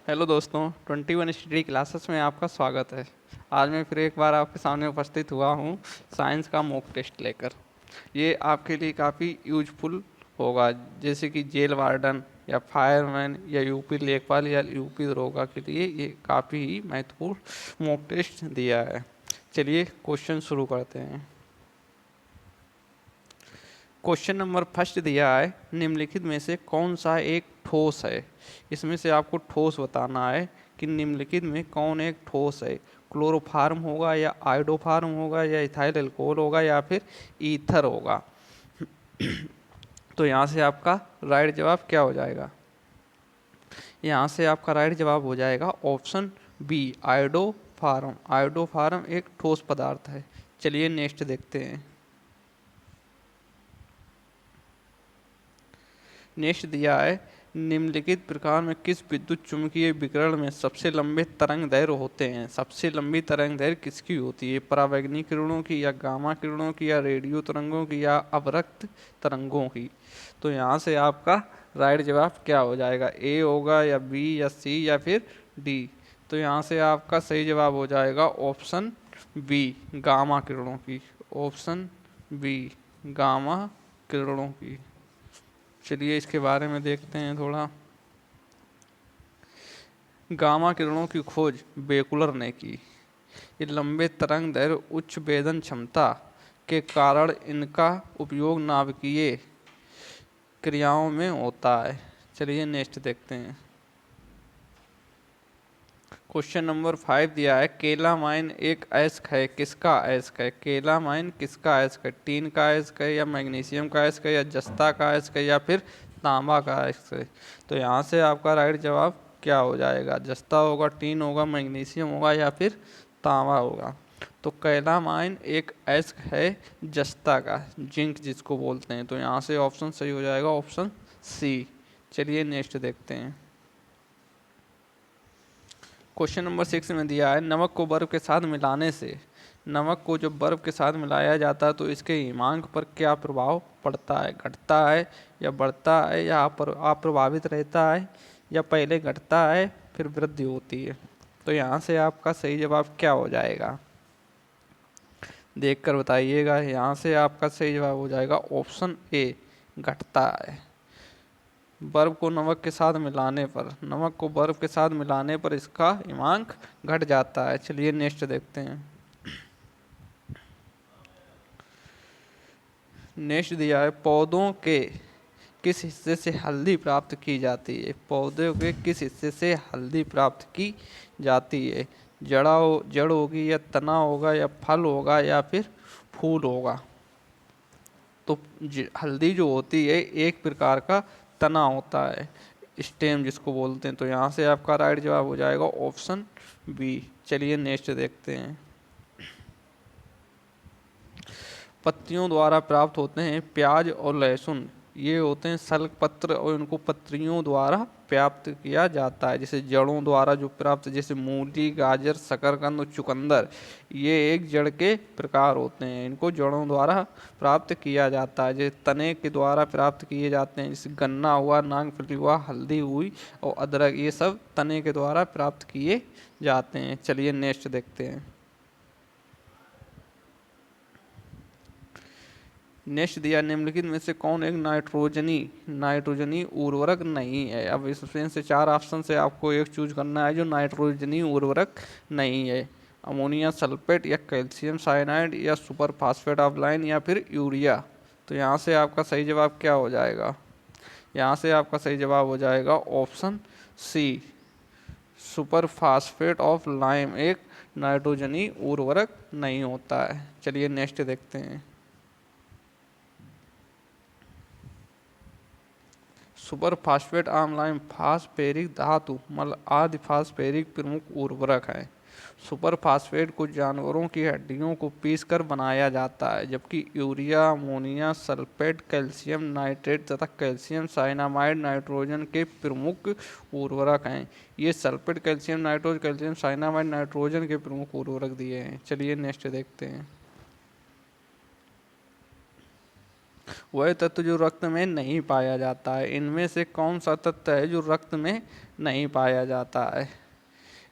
Hello दोस्तों, 21 study classes में आपका स्वागत है। आज मैं फिर एक बार आपके सामने उपस्थित हुआ हूँ साइंस का मॉक टेस्ट लेकर। ये आपके लिए काफ़ी यूजफुल होगा, जैसे कि जेल वार्डन या फायरमैन या यूपी लेखपाल या यूपी दरोगा के लिए ये काफ़ी ही महत्वपूर्ण मॉक टेस्ट दिया है। चलिए क्वेश्चन शुरू करते हैं। क्वेश्चन नंबर फर्स्ट दिया है, निम्नलिखित में से कौन सा एक ठोस है। इसमें से आपको ठोस बताना है कि निम्नलिखित में कौन एक ठोस है। क्लोरोफार्म होगा या आयोडोफार्म होगा या इथाइल अल्कोहल होगा या फिर ईथर होगा। तो यहाँ से आपका राइट जवाब क्या हो जाएगा? यहाँ से आपका राइट जवाब हो जाएगा ऑप्शन बी, आयोडोफार्म। आयोडोफार्म एक ठोस पदार्थ है। चलिए नेक्स्ट देखते हैं। नेक्स्ट दिया है, निम्नलिखित प्रकार में किस विद्युत चुम्बकीय विकिरण में सबसे लंबे तरंग दैर्घ्य होते हैं। सबसे लंबी तरंग दैर्घ्य किसकी होती है? परावैंगनी किरणों की या गामा किरणों की या रेडियो तरंगों की या अवरक्त तरंगों की। तो यहाँ से आपका राइट जवाब क्या हो जाएगा? ए होगा या बी या सी या फिर डी। तो यहाँ से आपका सही जवाब हो जाएगा ऑप्शन बी, गामा किरणों की। ऑप्शन बी, गामा किरणों की। चलिए इसके बारे में देखते हैं थोड़ा। गामा किरणों की खोज बेकुलर ने की। ये लंबे तरंग दैर्घ्य, उच्च वेदन क्षमता के कारण इनका उपयोग नाभिकीय क्रियाओं में होता है। चलिए नेक्स्ट देखते हैं। क्वेश्चन नंबर 5 दिया है, केलामाइन एक अयस्क है, किसका अयस्क है? केलामाइन किसका अयस्क है? टीन का अयस्क है या मैग्नीशियम का अयस्क है या जस्ता का अयस्क है या फिर तांबा का अयस्क है? तो यहाँ से आपका राइट जवाब क्या हो जाएगा? जस्ता होगा, टीन होगा, मैग्नीशियम होगा या फिर तांबा होगा। तो कैलामाइन एक अयस्क है जस्ता का, जिंक जिसको बोलते हैं। तो यहाँ से ऑप्शन सही हो जाएगा ऑप्शन सी। चलिए नेक्स्ट देखते हैं। क्वेश्चन नंबर 6 में दिया है, नमक को बर्फ के साथ मिलाने से, नमक को जब बर्फ के साथ मिलाया जाता है तो इसके हिमांक पर क्या प्रभाव पड़ता है? घटता है या बढ़ता है या अप्रभावित रहता है या पहले घटता है फिर वृद्धि होती है? तो यहाँ से आपका सही जवाब क्या हो जाएगा? देखकर बताइएगा। यहाँ से आपका सही जवाब हो जाएगा ऑप्शन ए, घटता है। बर्फ को नमक के साथ मिलाने पर, नमक को बर्फ के साथ मिलाने पर इसका हिमांक घट जाता है। चलिए नेक्स्ट देखते हैं। नेक्स्ट दिया है, पौधों के किस हिस्से से हल्दी प्राप्त की जाती है? पौधों के किस हिस्से से हल्दी प्राप्त की जाती है? जड़ होगी या तना होगा या फल होगा या फिर फूल होगा? तो हल्दी जो होती है एक प्रकार का तना होता है, स्टेम जिसको बोलते हैं। तो यहाँ से आपका राइट जवाब हो जाएगा ऑप्शन बी। चलिए नेक्स्ट देखते हैं। पत्तियों द्वारा प्राप्त होते हैं प्याज और लहसुन, ये होते हैं सल्क पत्र और इनको पत्तियों द्वारा प्राप्त किया जाता है। जैसे जड़ों द्वारा जो प्राप्त, जैसे मूली, गाजर, शकरकंद और चुकंदर, ये एक जड़ के प्रकार होते हैं, इनको जड़ों द्वारा प्राप्त किया जाता है। जैसे तने के द्वारा प्राप्त किए जाते हैं, जैसे गन्ना हुआ, नांगफली हुआ, हल्दी हुई और अदरक, ये सब तने के द्वारा प्राप्त किए जाते हैं। चलिए नेक्स्ट देखते हैं। नेक्स्ट दिया, निम्नलिखित में से कौन एक नाइट्रोजनी उर्वरक नहीं है? अब इसमें से 4 ऑप्शन से आपको एक चूज करना है जो नाइट्रोजनी उर्वरक नहीं है। अमोनिया सल्फेट या कैल्शियम साइनाइड या सुपर फास्फेट ऑफ लाइन या फिर यूरिया। तो यहाँ से आपका सही जवाब क्या हो जाएगा? यहाँ से आपका सही जवाब हो जाएगा option C, super phosphate of lime एक नाइट्रोजनी उर्वरक नहीं होता है। चलिए नेक्स्ट देखते हैं। सुपर फास्फेट आमलाइन फास्फेरिक धातु मल आदि फास्फेरिक प्रमुख उर्वरक है। सुपर फास्फेट को जानवरों की हड्डियों को पीसकर बनाया जाता है, जबकि urea, ammonia sulphate, calcium nitrate तथा कैल्शियम साइनामाइड नाइट्रोजन के प्रमुख उर्वरक हैं। ये sulphate, calcium nitrate, calcium cyanamide nitrogen के प्रमुख उर्वरक दिए हैं। चलिए नेक्स्ट देखते हैं। वह तत्व जो रक्त में नहीं पाया जाता है। इनमें से कौन सा तत्व है जो रक्त में नहीं पाया जाता है?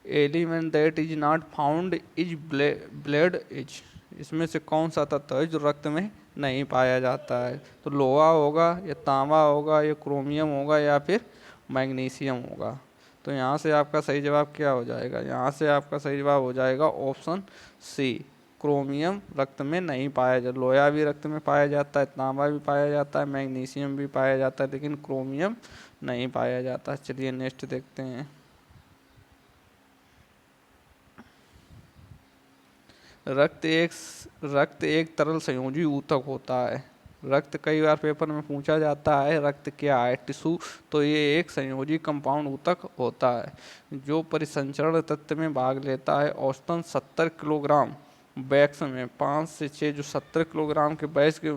Element that is not found is blood is. इसमें से कौन सा तत्व है जो रक्त में नहीं पाया जाता है? तो लोहा होगा या तांबा होगा या क्रोमियम होगा या फिर मैग्नीशियम होगा। तो यहाँ से आपका सही जवाब क्या हो जाएगा? यहाँ से आपका सही जवाब हो जाएगा ऑप्शन सी, क्रोमियम रक्त में नहीं पाया जाता। लोहा भी रक्त में पाया जाता है, तांबा भी पाया जाता है, मैग्नीशियम भी पाया जाता है, लेकिन क्रोमियम नहीं पाया जाता। चलिए नेक्स्ट देखते हैं। रक्त एक तरल संयोजी ऊतक होता है। रक्त कई बार पेपर में पूछा जाता है रक्त क्या है, टिश्यू। तो ये एक संयोजी कंपाउंड ऊतक होता है जो परिसंचरण तत्व में भाग लेता है। औसतन 70 किलोग्राम बैक्स में 5 से 6, जो 70 किलोग्राम के बैक्स के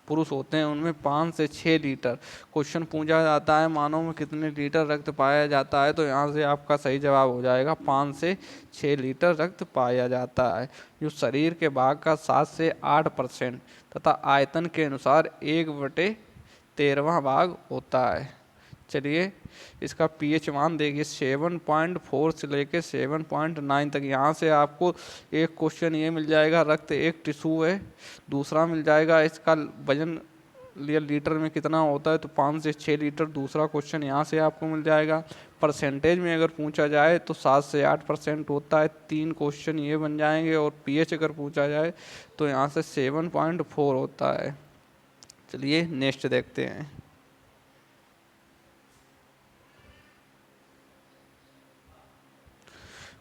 पुरुष होते हैं उनमें 5 से 6 लीटर। क्वेश्चन पूछा जाता है मानव में कितने लीटर रक्त पाया जाता है, तो यहाँ से आपका सही जवाब हो जाएगा 5 से 6 लीटर रक्त पाया जाता है, जो शरीर के भाग का 7 से 8% तथा आयतन के अनुसार 1/13वां भाग होता है। चलिए इसका पीएच मान देखिए 7.4 से लेके 7.9 तक। यहाँ से आपको एक क्वेश्चन ये मिल जाएगा, रक्त एक टिश्यू है। दूसरा मिल जाएगा इसका वजन लीटर में कितना होता है, तो 5 से 6 लीटर दूसरा क्वेश्चन यहाँ से आपको मिल जाएगा। परसेंटेज में अगर पूछा जाए तो 7 से 8% होता है। 3 क्वेश्चन ये बन जाएंगे। और पीएच अगर पूछा जाए तो यहाँ से 7.4 होता है। चलिए नेक्स्ट देखते हैं।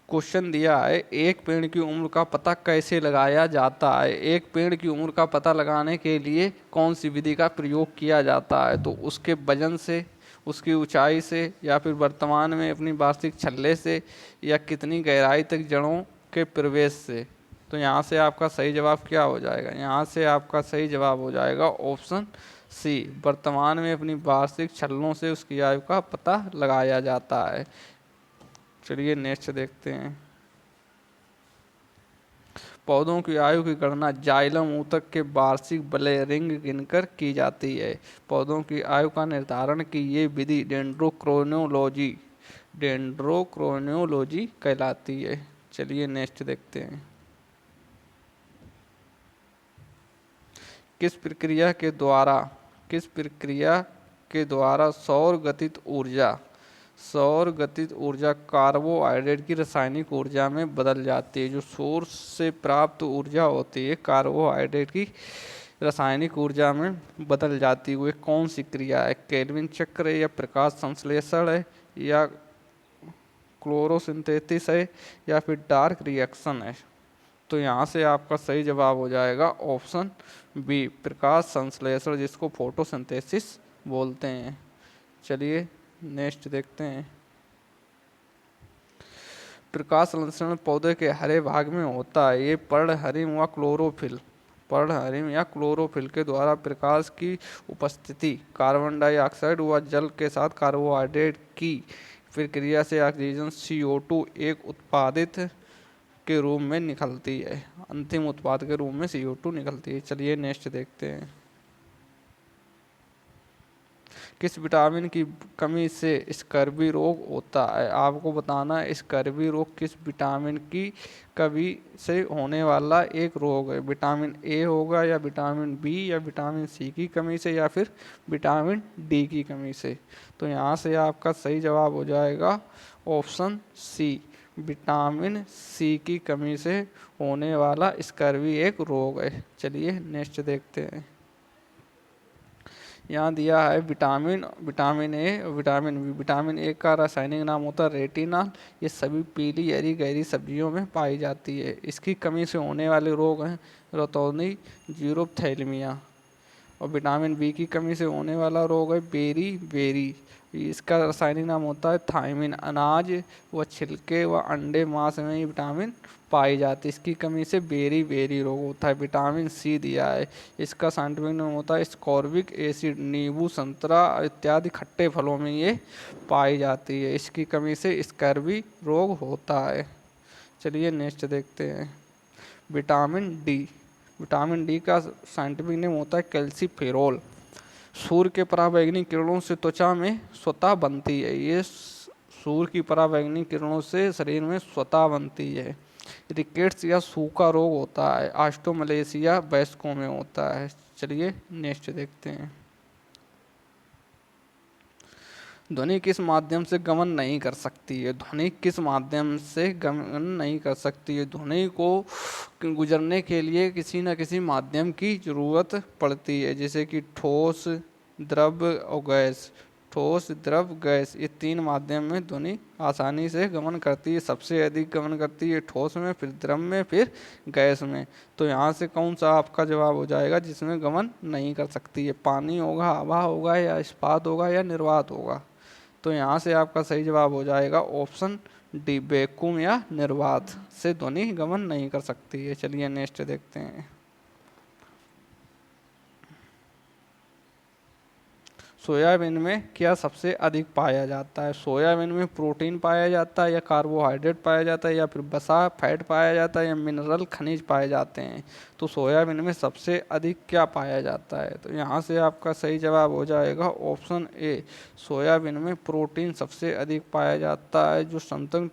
क्वेश्चन दिया है एक पेड़ की उम्र का पता कैसे लगाया जाता है? एक पेड़ की उम्र का पता लगाने के लिए कौन सी विधि का प्रयोग किया जाता है? तो उसके वजन से, उसकी ऊंचाई से, या फिर वर्तमान में अपनी वार्षिक छल्ले से, या कितनी गहराई तक जड़ों के प्रवेश से। तो यहाँ से आपका सही जवाब क्या हो जाएगा? यहाँ से आपका सही जवाब हो जाएगा ऑप्शन सी, वर्तमान में अपनी वार्षिक छल्लों से उसकी आयु का पता लगाया जाता है। चलिए नेक्स्ट देखते हैं। पौधों की आयु की गणना जाइलम ऊतक के वार्षिक वलय रिंग गिनकर की जाती है। पौधों की आयु का निर्धारण की ये विधि डेंड्रोक्रोनियोलॉजी कहलाती है। चलिए नेक्स्ट देखते हैं। किस प्रक्रिया के द्वारा सौर गतित ऊर्जा कार्बोहाइड्रेट की रासायनिक ऊर्जा में बदल जाती है? जो सोर्स से प्राप्त ऊर्जा होती है कार्बोहाइड्रेट की रासायनिक ऊर्जा में बदल जाती है, वो कौन सी क्रिया है? केल्विन चक्र है, या प्रकाश संश्लेषण है, या क्लोरोसिंथेसिस है, या फिर डार्क रिएक्शन है? तो यहाँ से आपका सही जवाब हो जाएगा ऑप्शन बी, प्रकाश संश्लेषण, जिसको फोटोसिंथेसिस बोलते हैं। चलिए नेक्स्ट देखते हैं। प्रकाश संश्लेषण पौधे के हरे भाग में होता है। ये पर्णहरिम या क्लोरोफिल के द्वारा प्रकाश की उपस्थिति, कार्बन डाइऑक्साइड व जल के साथ कार्बोहाइड्रेट की प्रक्रिया से ऑक्सीजन CO2 एक उत्पादित के रूप में निकलती है। अंतिम उत्पाद के रूप में CO2 निकलती है। चलिए नेक्स्ट देखते हैं। किस विटामिन की कमी से स्कर्वी रोग होता है? आपको बताना है स्कर्वी रोग किस विटामिन की कमी से होने वाला एक रोग है। विटामिन ए होगा, या विटामिन बी, या विटामिन सी की कमी से, या फिर विटामिन डी की कमी से। तो यहाँ से आपका सही जवाब हो जाएगा ऑप्शन सी, विटामिन सी की कमी से होने वाला स्कर्वी एक रोग है। चलिए नेक्स्ट देखते हैं। यहाँ दिया है vitamin A, vitamin B. Vitamin A का रासायनिक नाम होता है रेटिनॉल। ये सभी पीली हरी गहरी सब्जियों में पाई जाती है। इसकी कमी से होने वाले रोग हैं रतौंधी, जीरोप्थैलेमिया। और विटामिन बी की कमी से होने वाला रोग है बेरी। इसका रासायनिक नाम होता है थायमिन। अनाज व छिलके व अंडे मांस में ये विटामिन पाई जाती है। इसकी कमी से बेरी रोग होता है। विटामिन सी दिया है, इसका साइंटिफिक नाम होता है स्कॉर्बिक एसिड। नींबू, संतरा इत्यादि खट्टे फलों में ये पाई जाती है। इसकी कमी से स्कर्वी रोग होता है। चलिए नेक्स्ट देखते हैं। विटामिन डी विटामिन डी का साइंटिफिक नेम होता है कैल्सीफेरोल। सूर्य के पराबैंगनी किरणों से त्वचा में स्वतः बनती है, ये सूर्य की पराबैंगनी किरणों से शरीर में स्वतः बनती है। रिकेट्स या सूखा रोग होता है, ऑस्टियोमलेशिया वयस्कों में होता है। चलिए नेक्स्ट देखते हैं। ध्वनि किस माध्यम से गमन नहीं कर सकती है? ध्वनि किस माध्यम से गमन नहीं कर सकती है? ध्वनि को गुजरने के लिए किसी न किसी माध्यम की जरूरत पड़ती है, जैसे कि ठोस, द्रव और गैस। ठोस, द्रव, गैस, ये तीन माध्यम में ध्वनि आसानी से गमन करती है। सबसे अधिक गमन करती है ठोस में, फिर द्रव में, फिर गैस में। तो यहाँ से कौन सा आपका जवाब हो जाएगा जिसमें गमन नहीं कर सकती है? पानी होगा, हवा होगा, या इस्पात होगा, या निर्वात होगा? तो यहाँ से आपका सही जवाब हो जाएगा ऑप्शन डी, वैक्यूम या निर्वात से ध्वनि गमन नहीं कर सकती है। चलिए नेक्स्ट देखते हैं। सोयाबीन में क्या सबसे अधिक पाया जाता है? सोयाबीन में प्रोटीन पाया जाता है, या कार्बोहाइड्रेट पाया जाता है, या फिर वसा फैट पाया जाता है, या मिनरल खनिज पाए जाते हैं? तो सोयाबीन में सबसे अधिक क्या पाया जाता है? तो यहाँ से आपका सही जवाब हो जाएगा ऑप्शन ए, सोयाबीन में प्रोटीन सबसे अधिक पाया जाता है, जो समथिंग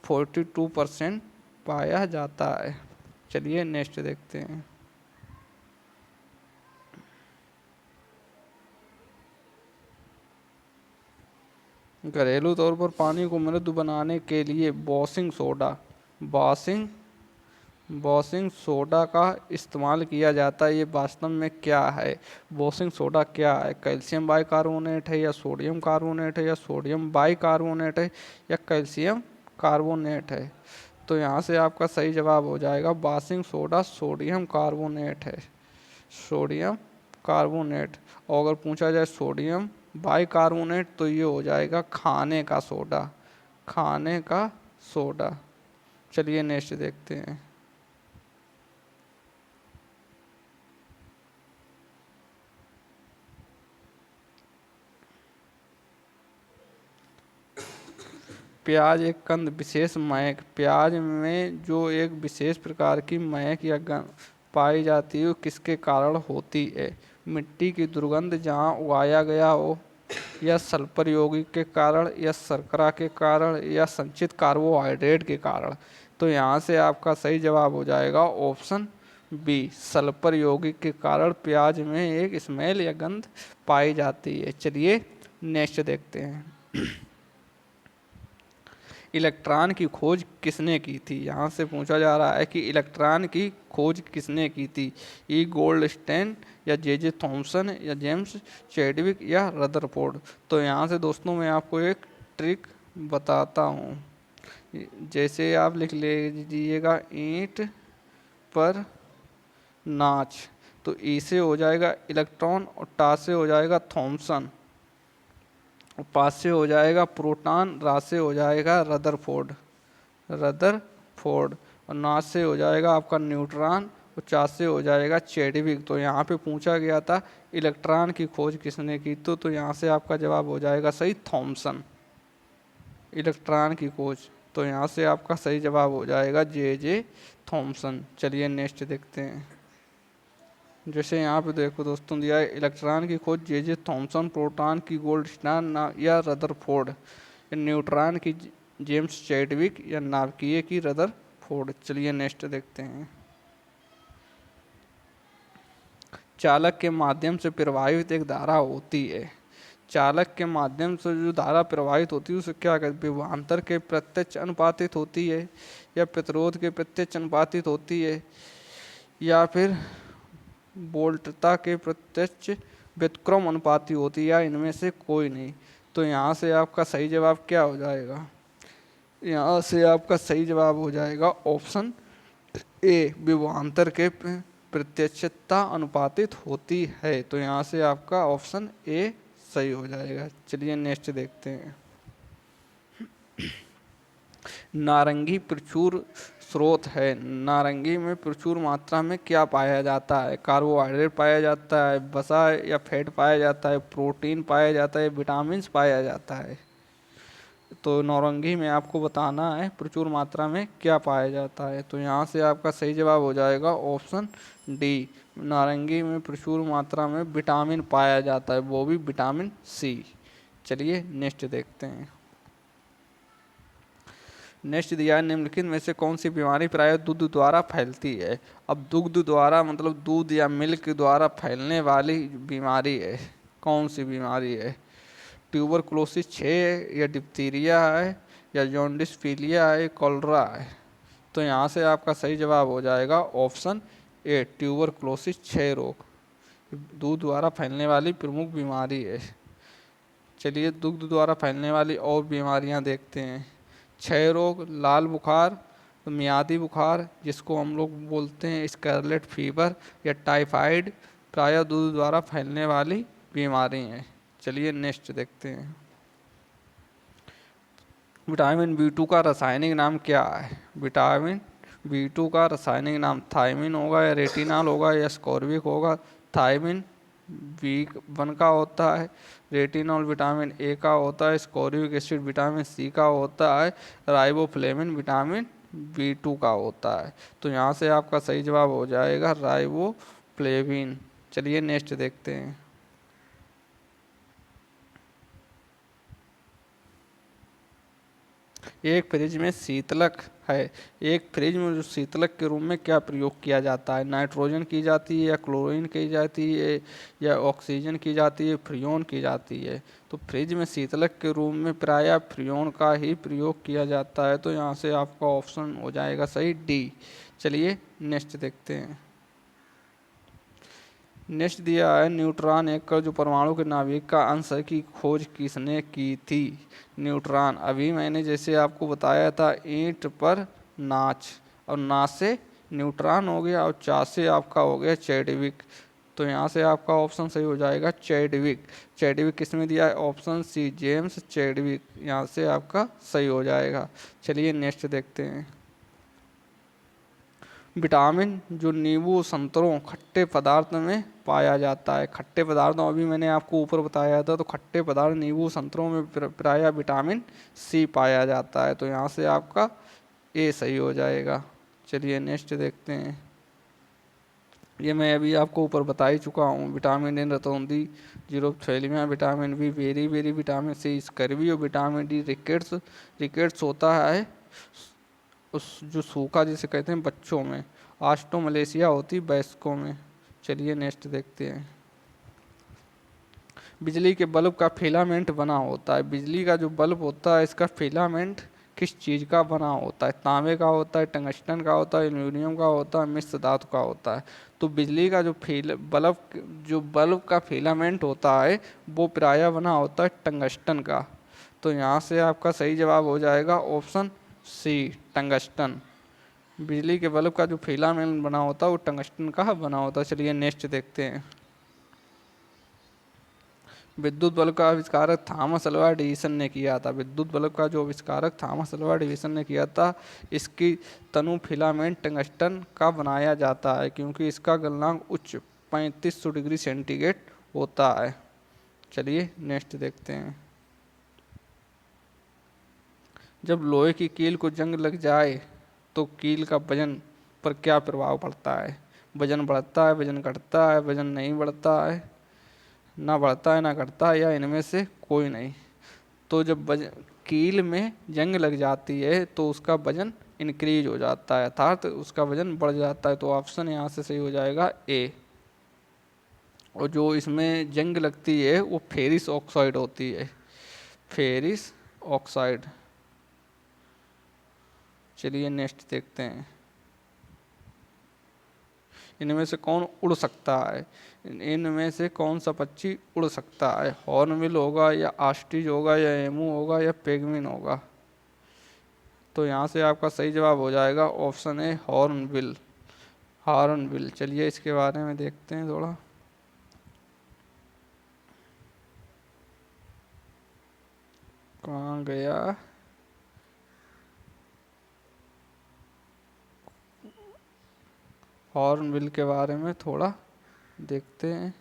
42% पाया जाता है। चलिए नेक्स्ट देखते हैं। घरेलू तौर पर पानी को मृदु बनाने के लिए वॉशिंग वॉशिंग सोडा का इस्तेमाल किया जाता है, ये वास्तव में क्या है? वॉशिंग सोडा क्या है? कैल्शियम बाइकार्बोनेट है, या सोडियम कार्बोनेट है, या सोडियम बाइकार्बोनेट है, या कैल्शियम कार्बोनेट है? तो यहाँ से आपका सही जवाब हो जाएगा वॉशिंग सोडा सोडियम कार्बोनेट है, सोडियम कार्बोनेट। और अगर पूछा जाए सोडियम बाइकार्बोनेट तो ये हो जाएगा खाने का सोडा, खाने का सोडा। चलिए नेक्स्ट देखते हैं। प्याज एक कंद विशेष महक, प्याज में जो एक विशेष प्रकार की महक या गंध पाई जाती है वो किसके कारण होती है? मिट्टी की दुर्गंध जहाँ उगाया गया हो, या सल्फर यौगिक के कारण, या शर्करा के कारण, या संचित कार्बोहाइड्रेट के कारण? तो यहाँ से आपका सही जवाब हो जाएगा ऑप्शन बी, सल्फर यौगिक के कारण प्याज में एक स्मेल या गंध पाई जाती है। चलिए नेक्स्ट देखते हैं। इलेक्ट्रॉन की खोज किसने की थी? यहाँ से पूछा जा रहा है कि इलेक्ट्रॉन की खोज किसने की थी? ई गोल्डस्टेन, या जे थॉमसन, या जेम्स चैडविक, या रदरफोर्ड? तो यहाँ से दोस्तों मैं आपको एक ट्रिक बताता हूँ। जैसे आप लिख लीजिएगा ईंट पर नाच, तो ई से हो जाएगा इलेक्ट्रॉन, और टा से हो जाएगा थॉमसन, पास से हो जाएगा प्रोटॉन, रा से हो जाएगा रदरफोर्ड, और नाच से हो जाएगा आपका न्यूट्रॉन, और चा से हो जाएगा चैडविक। तो यहाँ पे पूछा गया था इलेक्ट्रॉन की खोज किसने की, तो यहाँ से आपका जवाब हो जाएगा सही थॉमसन, इलेक्ट्रॉन की खोज। तो यहाँ से आपका सही जवाब हो जाएगा जे थॉमसन। चलिए नेक्स्ट देखते हैं। जैसे यहाँ पे देखो दोस्तों दिया है इलेक्ट्रॉन की खोज जे थॉमसन, प्रोटॉन की गोल्डस्टाइन या रदरफोर्ड, न्यूट्रॉन की जेम्स चैडविक, या नाभिकीय की रदरफोर्ड। चलिए नेक्स्ट देखते हैं। चालक के माध्यम से प्रवाहित एक धारा होती है, चालक के माध्यम से जो धारा प्रवाहित होती है उसे क्या कहते हैं? विभवांतर के प्रत्यक्ष अनुपातित होती है, या प्रतिरोध के प्रत्यक्ष अनुपातित होती है, या फिर वोल्टता के प्रत्यक्ष व्युत्क्रम अनुपाती होती है, या इनमें से कोई नहीं? तो यहाँ से आपका सही जवाब क्या हो जाएगा? यहाँ से आपका सही जवाब हो जाएगा ऑप्शन ए, विभवांतर के प्रत्यक्षता अनुपातित होती है। तो यहाँ से आपका ऑप्शन ए सही हो जाएगा। चलिए नेक्स्ट देखते हैं। नारंगी प्रचुर स्रोत है, नारंगी में प्रचुर मात्रा में क्या पाया जाता है? कार्बोहाइड्रेट पाया जाता है, वसा या फैट पाया जाता है, प्रोटीन पाया जाता है, विटामिन पाया जाता है? तो नौरंगी में आपको बताना है प्रचुर मात्रा में क्या पाया जाता है। तो यहाँ से आपका सही जवाब हो जाएगा ऑप्शन डी, नारंगी में प्रचुर मात्रा में विटामिन पाया जाता है, वो भी विटामिन सी। चलिए नेक्स्ट देखते हैं। नेक्स्ट दिया है, निम्नलिखित में से कौन सी बीमारी प्रायः दूध द्वारा फैलती है। अब दुग्ध द्वारा मतलब दूध या मिल्क द्वारा फैलने वाली बीमारी है, कौन सी बीमारी है। ट्यूबरकुलोसिस 6 है, या डिप्थीरिया है, या जॉन्डिस पीलिया है, कॉलरा है। तो यहाँ से आपका सही जवाब हो जाएगा ऑप्शन ए, ट्यूबरकुलोसिस 6 रोग दूध द्वारा फैलने वाली प्रमुख बीमारी है। चलिए दुग्ध द्वारा फैलने वाली और बीमारियां देखते हैं। क्षय रोग, लाल बुखार, मियादी बुखार जिसको हम लोग बोलते हैं स्कारलेट फीवर, या टाइफाइड प्रायः दूध द्वारा फैलने वाली बीमारी हैं। चलिए नेक्स्ट देखते हैं। विटामिन बी टू का रासायनिक नाम क्या है। विटामिन बी टू का रासायनिक नाम थायमिन होगा, या रेटिनॉल होगा, या स्कॉर्बिक होगा। थायमिन बी1 का होता है, रेटिनॉल विटामिन ए का होता है, स्कॉर्बिक एसिड विटामिन सी का होता है, राइबोफ्लेविन विटामिन बी2 का होता है। तो यहाँ से आपका सही जवाब हो जाएगा राइबोफ्लेविन। चलिए नेक्स्ट देखते हैं। एक फ्रिज में शीतलक है, एक फ्रिज में जो शीतलक के रूप में क्या प्रयोग किया जाता है। नाइट्रोजन की जाती है, या क्लोरीन की जाती है, या ऑक्सीजन की जाती है, फ्रियोन की जाती है। तो फ्रिज में शीतलक के रूप में प्रायः फ्रियोन का ही प्रयोग किया जाता है। तो यहाँ से आपका ऑप्शन हो जाएगा सही डी। चलिए नेक्स्ट देखते हैं। नेक्स्ट दिया है, न्यूट्रॉन एक जो परमाणु के नाभिक का अंश है की खोज किसने की थी। न्यूट्रॉन, अभी मैंने जैसे आपको बताया था ईंट पर नाच, और नाच से न्यूट्रॉन हो गया, और चा से आपका हो गया चैडविक। तो यहाँ से आपका ऑप्शन सही हो जाएगा चैडविक। चैडविक किसमें दिया है, ऑप्शन सी, जेम्स चैडविक। यहाँ से आपका सही हो जाएगा। चलिए नेक्स्ट देखते हैं। विटामिन जो नींबू संतरों खट्टे पदार्थ में पाया जाता है। खट्टे पदार्थों, अभी मैंने आपको ऊपर बताया था, तो खट्टे पदार्थ नींबू संतरों में प्रायः विटामिन सी पाया जाता है। तो यहाँ से आपका ए सही हो जाएगा। चलिए नेक्स्ट देखते हैं। ये मैं अभी आपको ऊपर बता ही चुका हूँ। विटामिन ए रतौंधी, xerophthalmia, vitamin B beriberi, vitamin C scurvy, और विटामिन डी रिकेट्स। रिकेट्स होता है उस जो सूखा जिसे कहते हैं बच्चों में। ऑस्टोमलेशिया होती वयस्कों में। चलिए नेक्स्ट देखते हैं। बिजली के बल्ब का फिलामेंट बना होता है। बिजली का जो बल्ब होता है इसका फिलामेंट किस चीज़ का बना होता है। तांबे का होता है, टंगस्टन का होता है, एल्यूमिनियम का होता है, मिश्र धातु का होता है। तो बिजली का जो बल्ब का फिलामेंट होता है वो प्रायः बना होता है टंगस्टन का। तो यहाँ से आपका सही जवाब हो जाएगा ऑप्शन सी, टंगस्टन। बिजली के बल्ब का जो फिलामेंट बना होता है वो टंगस्टन का बना होता है। चलिए नेक्स्ट देखते हैं। विद्युत बल्ब का आविष्कारक थॉमस अल्वा एडिसन ने किया था। विद्युत बल्ब का जो आविष्कारक थॉमस अल्वा एडिसन ने किया था, इसकी तनु फिलामेंट टंगस्टन का बनाया जाता है, क्योंकि इसका गलनांक उच्च 3500 डिग्री सेंटीग्रेड होता है। चलिए नेक्स्ट देखते हैं। जब लोहे की कील को जंग लग जाए तो कील का वजन पर क्या प्रभाव पड़ता है। वजन बढ़ता है, वजन घटता है, वजन नहीं बढ़ता है, ना बढ़ता है ना घटता है, या इनमें से कोई नहीं। तो जब कील में जंग लग जाती है तो उसका वजन इंक्रीज हो जाता है, अर्थात उसका वजन बढ़ जाता है। तो ऑप्शन यहाँ से सही हो जाएगा ए। और जो इसमें जंग लगती है वो फेरिस ऑक्साइड होती है, फेरिस ऑक्साइड। चलिए नेक्स्ट देखते हैं। इनमें से कौन उड़ सकता है। इनमें से कौन सा पक्षी उड़ सकता है। हॉर्नबिल होगा, या ऑस्ट्रिच होगा, या एमू होगा, या पेंगुइन होगा। तो यहाँ से आपका सही जवाब हो जाएगा ऑप्शन ए, हॉर्नबिल। हॉर्नबिल। चलिए इसके बारे में देखते हैं थोड़ा। कहाँ गया। हॉर्नबिल के बारे में थोड़ा देखते हैं।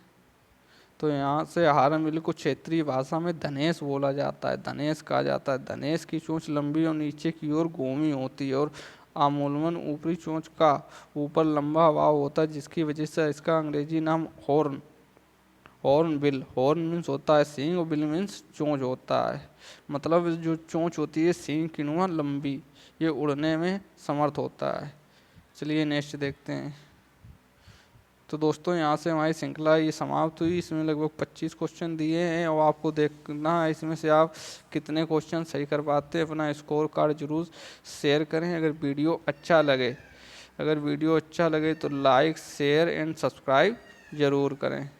तो यहाँ से हार्नबिल को क्षेत्रीय भाषा में धनेश बोला जाता है, धनेश कहा जाता है। धनेश की चोंच लंबी और नीचे की ओर घूमी होती है और अमूमन ऊपरी चोंच का ऊपर लंबा भाग होता है, जिसकी वजह से इसका अंग्रेजी नाम हॉर्नबिल, हॉर्न मीन्स होता है सींग और बिल मीन्स चोंच होता है। मतलब जो चोंच होती है सींग की नुमा लंबी, ये उड़ने में समर्थ होता है। चलिए नेक्स्ट देखते हैं। तो दोस्तों यहाँ से हमारी श्रृंखला ये समाप्त हुई। इसमें लगभग 25 क्वेश्चन दिए हैं और आपको देखना है इसमें से आप कितने क्वेश्चन सही कर पाते हैं। अपना स्कोर कार्ड जरूर शेयर करें। अगर वीडियो अच्छा लगे तो लाइक शेयर एंड सब्सक्राइब ज़रूर करें।